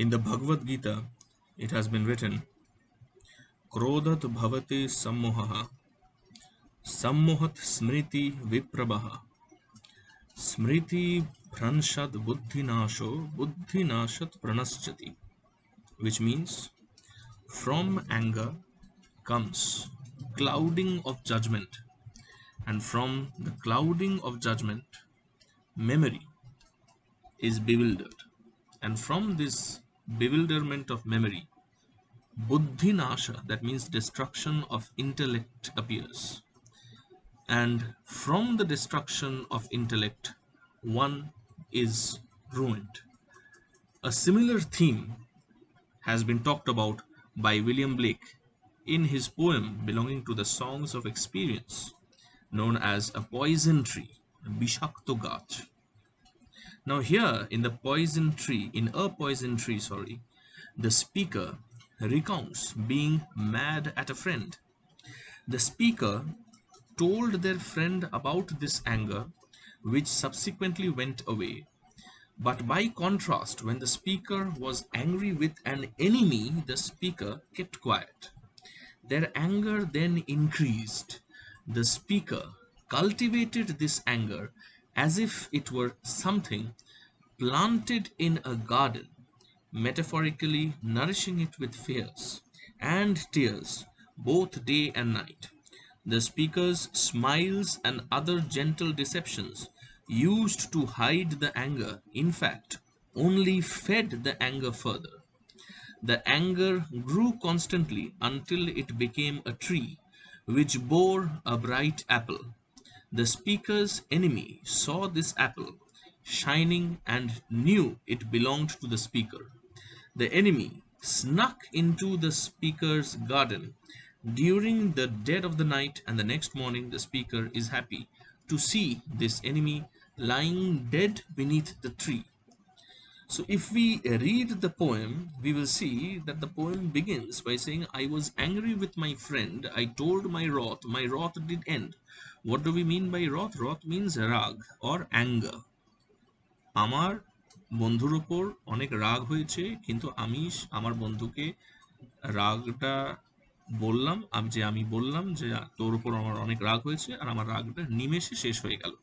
In the Bhagavad Gita, it has been written, Krodhat bhavati sammohaha, sammohat smriti viprabha, smriti phranshad buddhinasho, buddhinashat pranaschati, which means from anger comes clouding of judgment, and from the clouding of judgment, memory is bewildered, and from this bewilderment of memory, buddhi nasha, that means destruction of intellect, appears, and from the destruction of intellect, one is ruined. A similar theme has been talked about by William Blake in his poem belonging to the Songs of Experience, known as A Poison Tree, Bishakto Gach. Now here in A Poison Tree, the speaker recounts being mad at a friend. The speaker told their friend about this anger, which subsequently went away. But by contrast, when the speaker was angry with an enemy, the speaker kept quiet. Their anger then increased. The speaker cultivated this anger as if it were something planted in a garden, metaphorically nourishing it with fears and tears, both day and night. The speaker's smiles and other gentle deceptions used to hide the anger, in fact, only fed the anger further. The anger grew constantly until it became a tree which bore a bright apple. The speaker's enemy saw this apple shining and knew it belonged to the speaker. The enemy snuck into the speaker's garden during the dead of the night, and the next morning the speaker is happy to see this enemy lying dead beneath the tree. So if we read the poem, we will see that the poem begins by saying, I was angry with my friend, I told my wrath did end. What do we mean by wrath? Wrath means rag or anger. আমার বন্ধুর ওপর অনেক রাগ হয়েছে, কিন্তু আমি আমার বন্ধুকে রাগটা বললাম, আমি বললাম যে তোর উপর আমার অনেক রাগ হয়েছে, আর আমার রাগটা নিমেষে শেষ হয়ে গেল.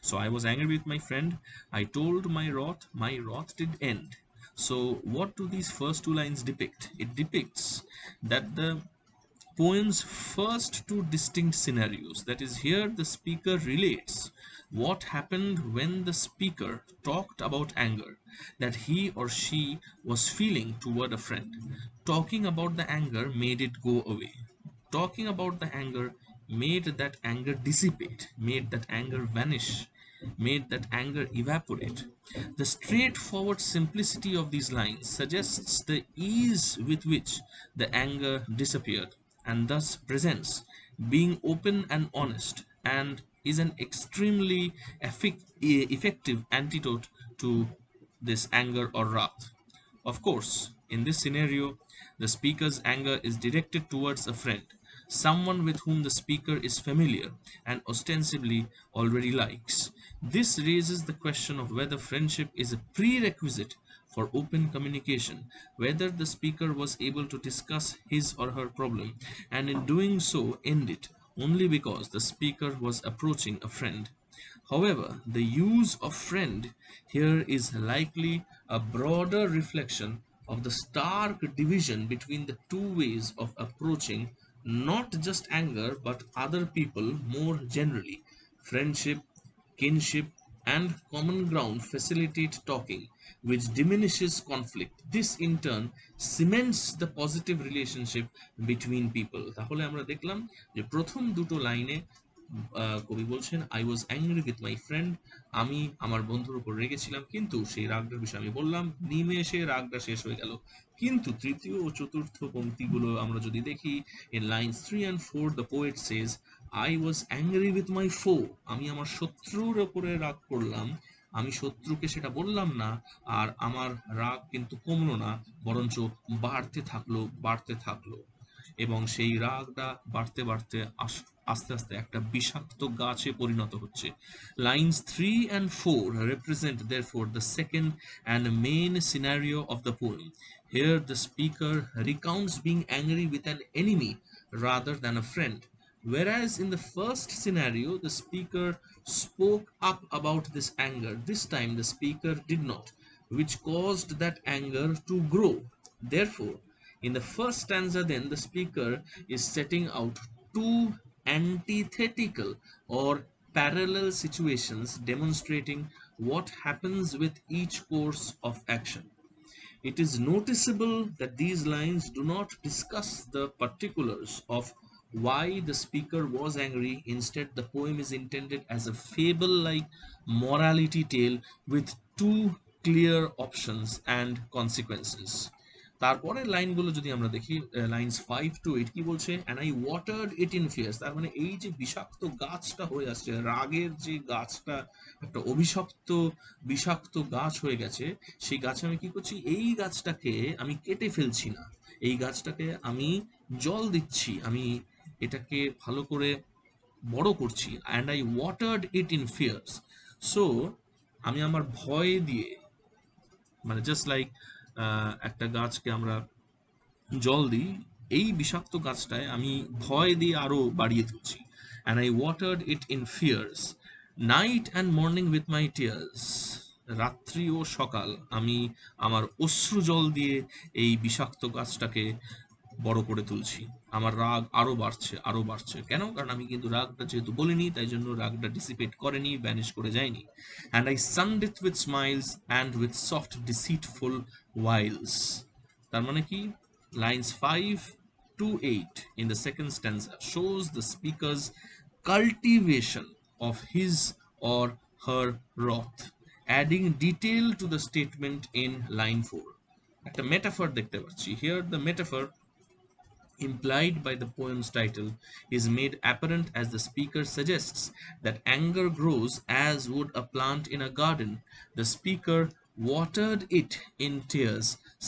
So I was angry with my friend. I told my wrath did end. So what do these first two lines depict? It depicts that the poem's first two distinct scenarios. That is, here the speaker relates what happened when the speaker talked about anger that he or she was feeling toward a friend. Talking about the anger made it go away. Talking about the anger made that anger dissipate, made that anger vanish, made that anger evaporate. The straightforward simplicity of these lines suggests the ease with which the anger disappeared, and thus presents being open and honest, and is an extremely effective antidote to this anger or wrath. Of course, in this scenario, the speaker's anger is directed towards a friend, someone with whom the speaker is familiar and ostensibly already likes. This raises the question of whether friendship is a prerequisite for open communication, whether the speaker was able to discuss his or her problem and in doing so end it only because the speaker was approaching a friend. However, the use of friend here is likely a broader reflection of the stark division between the two ways of approaching not just anger but other people more generally. Friendship, kinship, and common ground facilitate talking, which diminishes conflict. This in turn cements the positive relationship between people. তাহলে আমরা দেখলাম যে প্রথম দুটো লাইনে কবি বলছেন I was angry with my friend, আমি আমার বন্ধুর উপর রেগেছিলাম, কিন্তু সেই রাগটার বিষয়ে আমি বললাম, নিমেষে রাগটা শেষ হয়ে গেল. কিন্তু তৃতীয় ও চতুর্থ পংক্তিগুলো আমরা যদি দেখি, in lines 3 and 4 the poet says I was angry with my foe, আমি আমার শত্রুর উপরে রাগ করলাম, আমি শত্রুকে সেটা বললাম না, আর আমার রাগ কিন্তু কমলো না, বরঞ্চ বাড়তে থাকলো. এবং সেই রাগটা বাড়তে বাড়তে আস্তে আস্তে একটা বিষাক্ত গাছে পরিণত হচ্ছে। Lines 3 and 4 represent therefore the second and main scenario of the poem. Here the speaker recounts being angry with an enemy rather than a friend. Whereas in the first scenario, the speaker spoke up about this anger. This time the speaker did not, which caused that anger to grow. Therefore, in the first stanza, then, the speaker is setting out two antithetical or parallel situations demonstrating what happens with each course of action. It is noticeable that these lines do not discuss the particulars of why the speaker was angry. Instead, the poem is intended as a fable like morality tale with two clear options and consequences. তারপরের লাইনগুলো যদি আমরা দেখি, lines 5 to 8 কি বলছে, and I watered it in fears. তার মানে এই যে বিষাক্ত গাছটা হয়ে আসছে, রাগের যে গাছটা একটা অভিশপ্ত বিষাক্ত গাছ হয়ে গেছে, সেই গাছে আমি কি করছি, এই গাছটাকে আমি কেটে ফেলছি না, এই গাছটাকে আমি জল দিচ্ছি, আমি এটাকে ভালো করে বড় করছি। And I watered it in fears. So আমি আমার ভয় দিয়ে, মানে জাস্ট লাইক একটা গাছকে আমরা জল দিই, এই বিষাক্ত গাছটায় আমি ভয় দিয়ে আরো বাড়িয়ে তুলছি। And I watered it in fears, night and morning with my tears. রাত্রি ও সকাল আমি আমার অশ্রু জল দিয়ে এই বিষাক্ত গাছটাকে বড় করে তুলছি। আমার রাগ আরো বাড়ছে আরো বাড়ছে। কেন? কারণ আমি কিন্তু রাগটা যেহেতু বলিনি, তাই জন্য রাগটা ডিসিপেট করেনি, ভ্যানিশ করে যায়নি। And I sunned it with smiles and with soft deceitful wiles. তার মানে কি, lines 5 to 8 in the second stanza shows the speaker's cultivation of his or her wrath, adding detail to the statement in line 4. একটা metaphor দেখতে পাচ্ছি। Here the metaphor implied by the poem's title is made apparent as the speaker suggests that anger grows as would a plant in a garden. The speaker watered it in tears,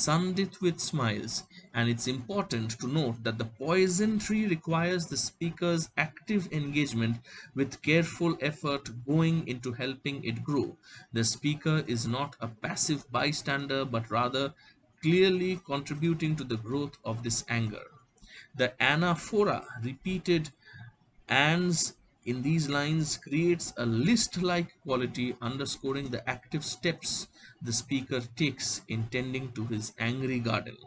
sunned it with smiles, and it's important to note that the poison tree requires the speaker's active engagement with careful effort going into helping it grow. The speaker is not a passive bystander but rather clearly contributing to the growth of this anger. The anaphora repeated ands in these lines creates a list-like quality underscoring the active steps the speaker takes in tending to his angry garden.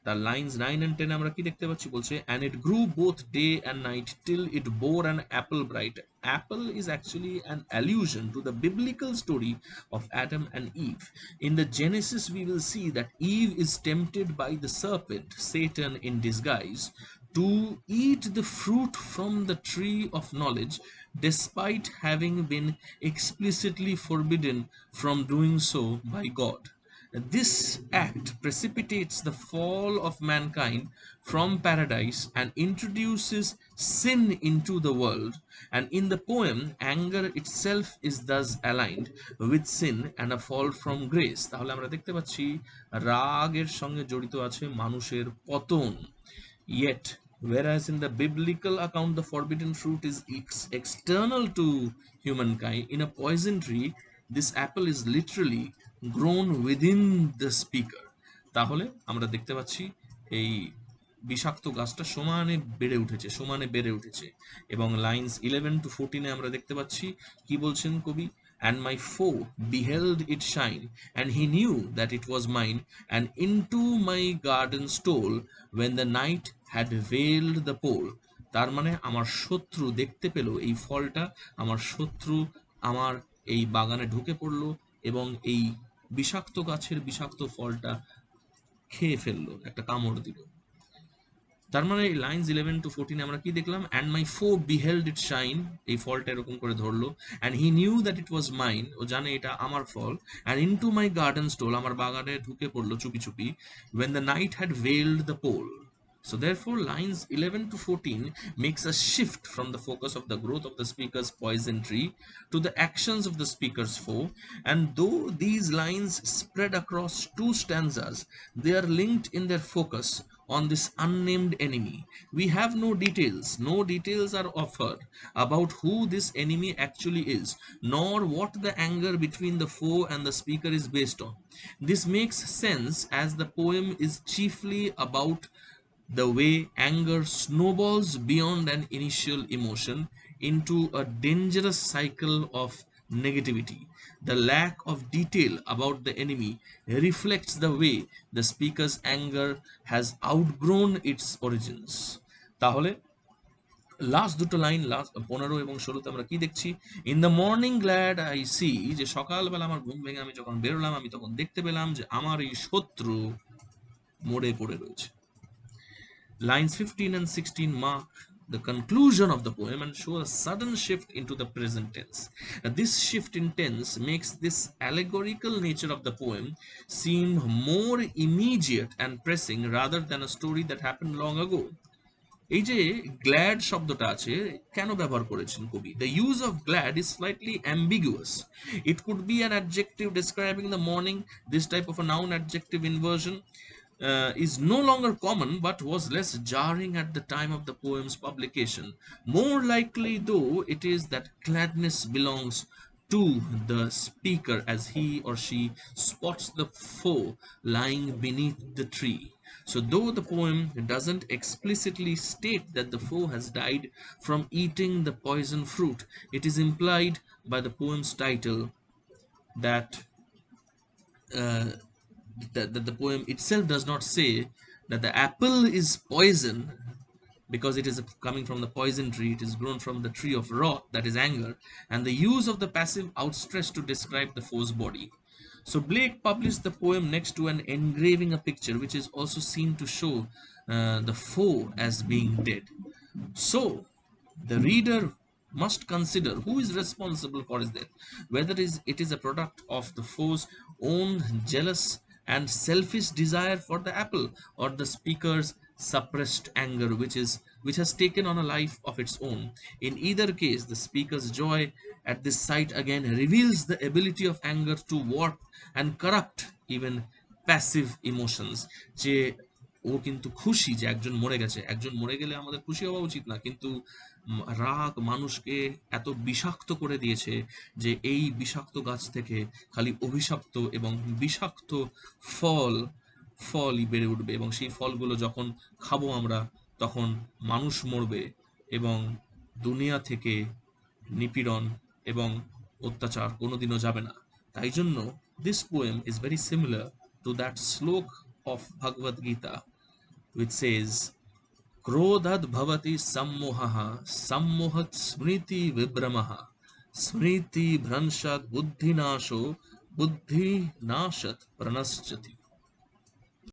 The lines 9 and 10 আমরা কি দেখতে পাচ্ছি, বলছে and it grew both day and night till it bore an apple bright. Apple is actually an allusion to the biblical story of Adam and Eve. In the Genesis we will see that Eve is tempted by the serpent, Satan in disguise, to eat the fruit from the tree of knowledge despite having been explicitly forbidden from doing so by God. This act precipitates the fall of mankind from paradise and introduces sin into the world, and in the poem anger itself is thus aligned with sin and a fall from grace. তাহলে আমরা দেখতে পাচ্ছি রাগের সঙ্গে জড়িত আছে মানুষের পতন। Yet, whereas in the biblical account the forbidden fruit is external to humankind, in a poison tree this apple is literally grown within the speaker. তাহলে আমরা দেখতে পাচ্ছি এই বিষাক্ত গাছটা সমানে বেড়ে উঠেছে, সমানে বেড়ে উঠেছে। এবং লাইনস 11 to 14 আমরা দেখতে পাচ্ছি কি বলছেন কবি, and my foe beheld it shine, and he knew that it was mine, and into my garden stole when the night had veiled the pole. তার মানে আমার শত্রু দেখতে পেল এই ফলটা, আমার শত্রু আমার এই বাগানে ঢুকে পড়লো এবং এই বিষাক্ত গাছের বিষাক্ত ফলটা খেয়ে ফেললো, একটা কামড় দিল। তার মানে লাইনস 11 to 14 আমরা কি দেখলাম, অ্যান্ড মাই ফো বিহেল্ড ইট শাইন, এই ফলটা এরকম করে ধরলো, and he knew that it was mine, ও জানে এটা আমার ফল, and into my garden stole, আমার বাগানে ঢুকে পড়লো চুপি চুপি, when the night had veiled the pole. So therefore lines 11 to 14 makes a shift from the focus of the growth of the speaker's poison tree to the actions of the speaker's foe, and though these lines spread across two stanzas, they are linked in their focus on this unnamed enemy. We have no details. No details are offered about who this enemy actually is, nor what the anger between the foe and the speaker is based on. This makes sense as the poem is chiefly about the way anger snowballs beyond an initial emotion into a dangerous cycle of negativity. The lack of detail about the enemy reflects the way the speaker's anger has outgrown its origins. তাহলে last দুটো line, last 15 এবং 16তে আমরা কি দেখছি? In the morning glad I see, যে সকালবেলা আমার ঘুম ভেঙে আমি যখন বেরোলাম আমি তখন দেখতে পেলাম যে আমার এই শত্রু মরে পড়ে রয়েছে। Lines 15 and 16 mark the conclusion of the poem and show a sudden shift into the present tense. This shift in tense makes this allegorical nature of the poem seem more immediate and pressing rather than a story that happened long ago. এই যে glad শব্দটা আছে কেন ব্যবহার করেছেন কবি? The use of glad is slightly ambiguous. It could be an adjective describing the morning. This type of a noun adjective inversion is no longer common but was less jarring at the time of the poem's publication. More likely, though, it is that gladness belongs to the speaker as he or she spots the foe lying beneath the tree. So, though the poem doesn't explicitly state that the foe has died from eating the poison fruit, it is implied by the poem's title that that the poem itself does not say that the apple is poison because it is coming from the poison tree. It is grown from the tree of wrath, that is anger, and the use of the passive outstretched to describe the foe's body. So Blake published the poem next to an engraving a picture which is also seen to show the foe as being dead. So the reader must consider who is responsible for his death, whether it is a product of the foe's own jealous and selfish desire for the apple, or the speaker's suppressed anger which has taken on a life of its own. In either case, the speaker's joy at this sight again reveals the ability of anger to warp and corrupt even passive emotions. যে ও কিন্তু খুশি যে একজন মরে গেছে। একজন মরে গেলে আমাদের খুশি হওয়া উচিত না, কিন্তু রাগ মানুষকে এত বিষাক্ত করে দিয়েছে যে এই বিষাক্ত গাছ থেকে খালি অভিশপ্ত এবং বিষাক্ত ফলই বেড়ে উঠবে, এবং সেই ফলগুলো যখন খাবো আমরা তখন মানুষ মরবে এবং দুনিয়া থেকে নিপীড়ন এবং অত্যাচার কোনোদিনও যাবে না। তাই জন্য this poem is very similar to that শ্লোক of Bhagavad Gita which says क्रोधद भवति सम्मोहः सम्मोहत् स्मृति विभ्रमः स्मृति भ्रंशत् बुद्धिनाशो बुद्धिनाशत् प्रणश्यति।